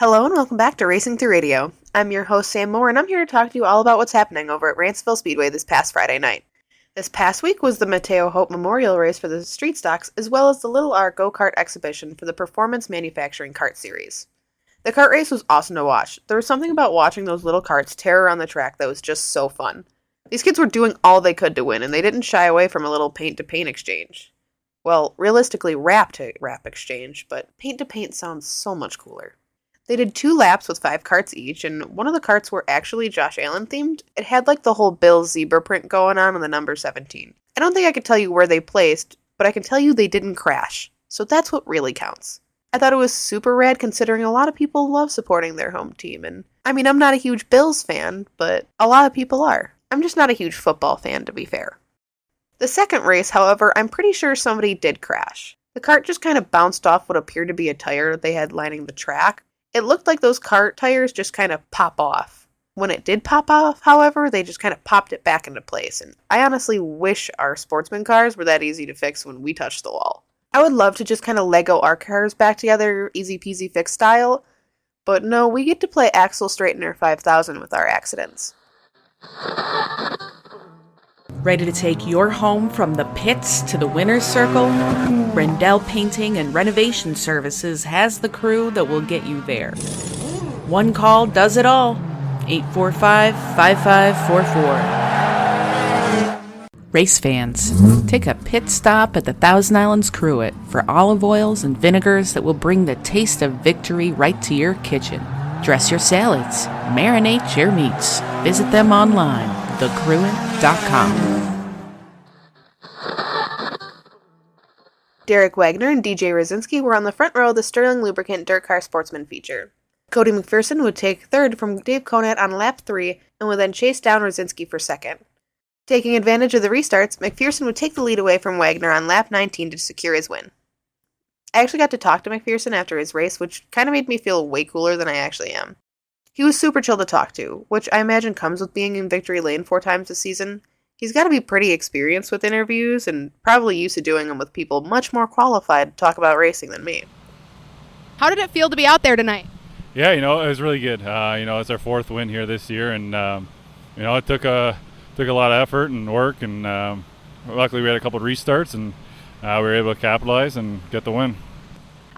Hello and welcome back to Racing Through Radio. I'm your host Sam Moore and I'm here to talk to you all about what's happening over at Rantsville Speedway this past Friday night. This past week was the Mateo Hope Memorial race for the street stocks as well as the Little R Go-Kart exhibition for the Performance Manufacturing Kart Series. The kart race was awesome to watch. There was something about watching those little karts tear around the track that was just so fun. These kids were doing all they could to win and they didn't shy away from a little paint-to-paint exchange. Well, realistically rap-to-rap exchange, but paint-to-paint sounds so much cooler. They did 2 laps with 5 karts each, and one of the karts were actually Josh Allen themed. It had like the whole Bills zebra print going on the number 17. I don't think I could tell you where they placed, but I can tell you they didn't crash. So that's what really counts. I thought it was super rad considering a lot of people love supporting their home team, and I mean, I'm not a huge Bills fan, but a lot of people are. I'm just not a huge football fan, to be fair. The second race, however, I'm pretty sure somebody did crash. The kart just kind of bounced off what appeared to be a tire they had lining the track. It looked like those kart tires just kind of pop off. When it did pop off, however, they just kind of popped it back into place, and I honestly wish our Sportsman cars were that easy to fix when we touched the wall. I would love to just kind of Lego our cars back together, easy peasy fix style, but no, we get to play Axle Straightener 5000 with our accidents. Ready to take your home from the pits to the winner's circle? Brendel Painting and Renovation Services has the crew that will get you there. One call does it all. 845-5544. Race fans, take a pit stop at the Thousand Islands Cruet for olive oils and vinegars that will bring the taste of victory right to your kitchen. Dress your salads, marinate your meats. Visit them online, thecruet.com. Derek Wagner and DJ Rosinski were on the front row of the Sterling Lubricant Dirt Car Sportsman feature. Cody McPherson would take third from Dave Conant on lap 3 and would then chase down Rosinski for second. Taking advantage of the restarts, McPherson would take the lead away from Wagner on lap 19 to secure his win. I actually got to talk to McPherson after his race, which kind of made me feel way cooler than I actually am. He was super chill to talk to, which I imagine comes with being in victory lane 4 times this season. He's got to be pretty experienced with interviews and probably used to doing them with people much more qualified to talk about racing than me. How did it feel to be out there tonight? Yeah, it was really good. It's our 4th win here this year, and it took a lot of effort and work, and luckily we had a couple of restarts, and we were able to capitalize and get the win.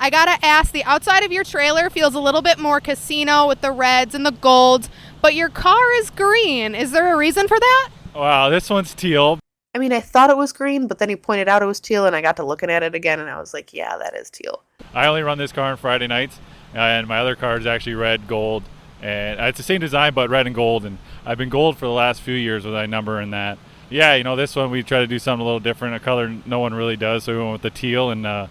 I gotta ask, the outside of your trailer feels a little bit more casino with the reds and the golds, but your car is green. Is there a reason for that? Wow, this one's teal. I mean, I thought it was green, but then he pointed out it was teal, and I got to looking at it again, and I was like, yeah, that is teal. I only run this car on Friday nights, and my other car is actually red, gold, and it's the same design, but red and gold, and I've been gold for the last few years with that number and that. Yeah, this one we try to do something a little different, a color no one really does, so we went with the teal, and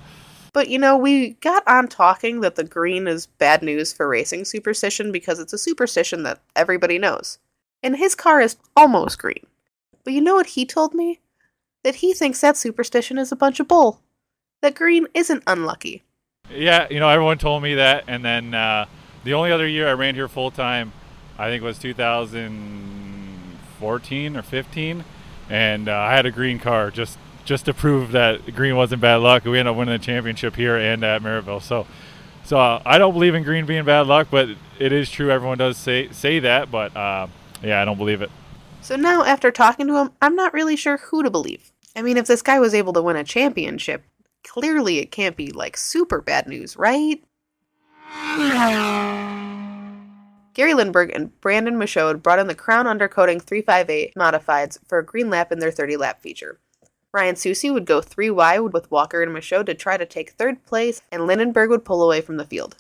But, we got on talking that the green is bad news for racing superstition because it's a superstition that everybody knows. And his car is almost green. But you know what he told me? That he thinks that superstition is a bunch of bull. That green isn't unlucky. Yeah, everyone told me that, and then the only other year I ran here full-time, I think was 2014 or 15, and I had a green car just to prove that green wasn't bad luck. We ended up winning the championship here and at Maryville. So I don't believe in green being bad luck, but it is true. Everyone does say that, but yeah, I don't believe it. So now, after talking to him, I'm not really sure who to believe. I mean, if this guy was able to win a championship, clearly it can't be, super bad news, right? Gary Lindbergh and Brandon Michaud brought in the Crown Undercoating 358 Modifieds for a green lap in their 30-lap feature. Ryan Susi would go 3 wide with Walker and Michaud to try to take 3rd place, and Lindenberg would pull away from the field.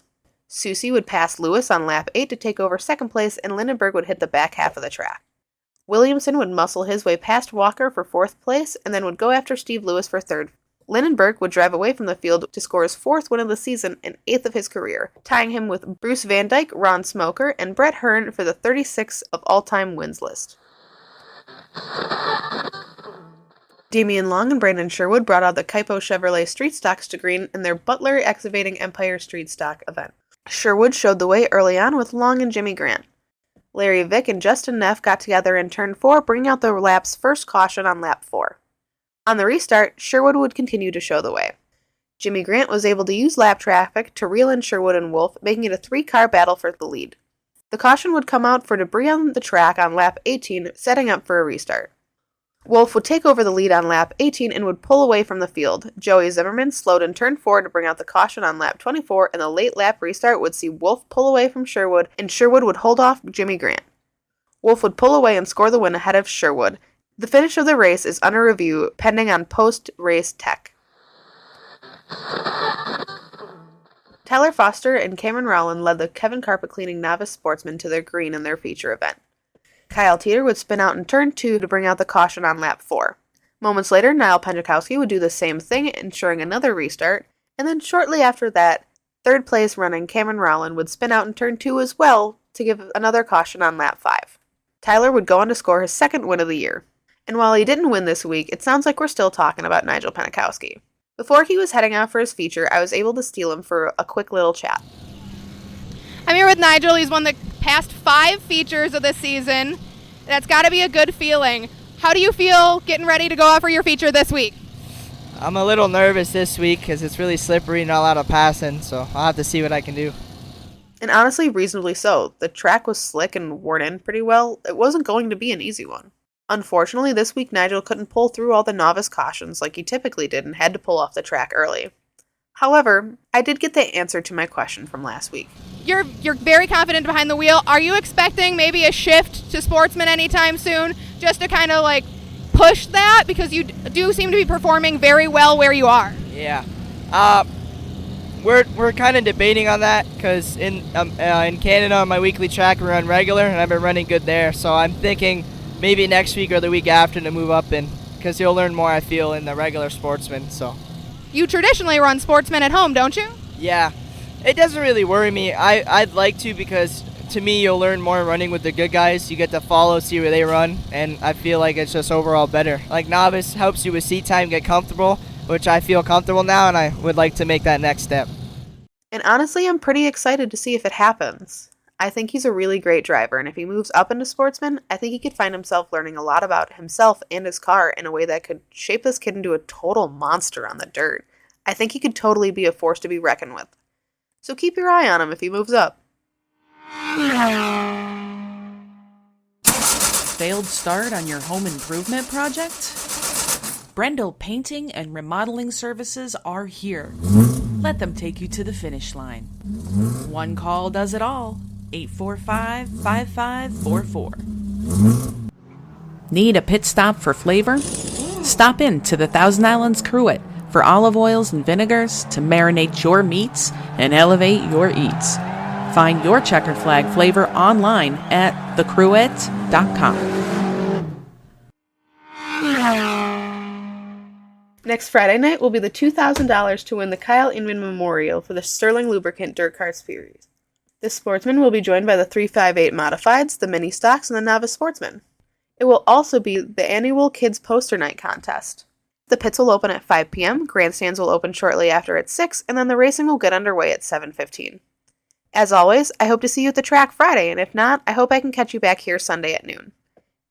Susi would pass Lewis on lap 8 to take over 2nd place, and Lindenberg would hit the back half of the track. Williamson would muscle his way past Walker for 4th place, and then would go after Steve Lewis for 3rd. Lindenberg would drive away from the field to score his 4th win of the season and 8th of his career, tying him with Bruce Van Dyke, Ron Smoker, and Brett Hearn for the 36th of all-time wins list. Damian Long and Brandon Sherwood brought out the Kaipo Chevrolet Street Stocks to green in their Butler Excavating Empire Street Stock event. Sherwood showed the way early on with Long and Jimmy Grant. Larry Vick and Justin Neff got together in turn 4, bringing out the lap's first caution on lap 4. On the restart, Sherwood would continue to show the way. Jimmy Grant was able to use lap traffic to reel in Sherwood and Wolf, making it a 3-car battle for the lead. The caution would come out for debris on the track on lap 18, setting up for a restart. Wolf would take over the lead on lap 18 and would pull away from the field. Joey Zimmerman slowed in turn 4 to bring out the caution on lap 24, and the late lap restart would see Wolf pull away from Sherwood, and Sherwood would hold off Jimmy Grant. Wolf would pull away and score the win ahead of Sherwood. The finish of the race is under review, pending on post-race tech. Tyler Foster and Cameron Rowland led the Kevin Carpet Cleaning Novice Sportsmen to their green in their feature event. Kyle Teeter would spin out in turn 2 to bring out the caution on lap 4. Moments later, Niall Penjakowski would do the same thing, ensuring another restart, and then shortly after that, third place running Cameron Rowland would spin out in turn 2 as well to give another caution on lap 5. Tyler would go on to score his second win of the year. And while he didn't win this week, it sounds like we're still talking about Nigel Penjakowski. Before he was heading out for his feature, I was able to steal him for a quick little chat. I'm here with Nigel. He's won the past 5 features of this season. That's got to be a good feeling. How do you feel getting ready to go out for your feature this week? I'm a little nervous this week because it's really slippery and not a lot of passing, so I'll have to see what I can do. And honestly, reasonably so. The track was slick and worn in pretty well. It wasn't going to be an easy one. Unfortunately, this week Nigel couldn't pull through all the novice cautions like he typically did and had to pull off the track early. However, I did get the answer to my question from last week. You're very confident behind the wheel. Are you expecting maybe a shift to Sportsman anytime soon, just to kind of like push that, because you do seem to be performing very well where you are? Yeah. We're kind of debating on that because in Canada on my weekly track we run regular and I've been running good there. So I'm thinking maybe next week or the week after to move up in, because you'll learn more, I feel, in the regular Sportsman. So you traditionally run Sportsman at home, don't you? yeah, it doesn't really worry me. I'd like to, because to me you'll learn more running with the good guys. You get to follow, see where they run, and I feel like it's just overall better. Like novice helps you with seat time, get comfortable, which I feel comfortable now, and I would like to make that next step. And honestly, I'm pretty excited to see if it happens. I think he's a really great driver, and if he moves up into Sportsman, I think he could find himself learning a lot about himself and his car in a way that could shape this kid into a total monster on the dirt. I think he could totally be a force to be reckoned with. So keep your eye on him if he moves up. Failed start on your home improvement project? Brendel Painting and Remodeling Services are here. Let them take you to the finish line. One call does it all. 845-5544. Need a pit stop for flavor? Stop in to the Thousand Islands Cruet for olive oils and vinegars to marinate your meats and elevate your eats. Find your checkered flag flavor online at thecruet.com. Next Friday night will be the $2,000 to win the Kyle Inman Memorial for the Sterling Lubricant Dirt Car Series. This sportsman will be joined by the 358 Modifieds, the Mini Stocks, and the Novice Sportsman. It will also be the annual Kids Poster Night contest. The pits will open at 5 p.m., grandstands will open shortly after at 6, and then the racing will get underway at 7:15. As always, I hope to see you at the track Friday, and if not, I hope I can catch you back here Sunday at noon.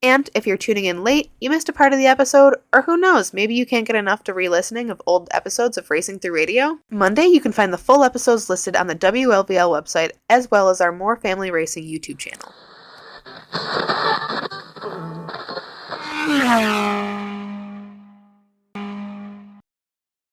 And if you're tuning in late, you missed a part of the episode, or who knows, maybe you can't get enough to re-listening of old episodes of Racing Through Radio. Monday, you can find the full episodes listed on the WLVL website, as well as our More Family Racing YouTube channel.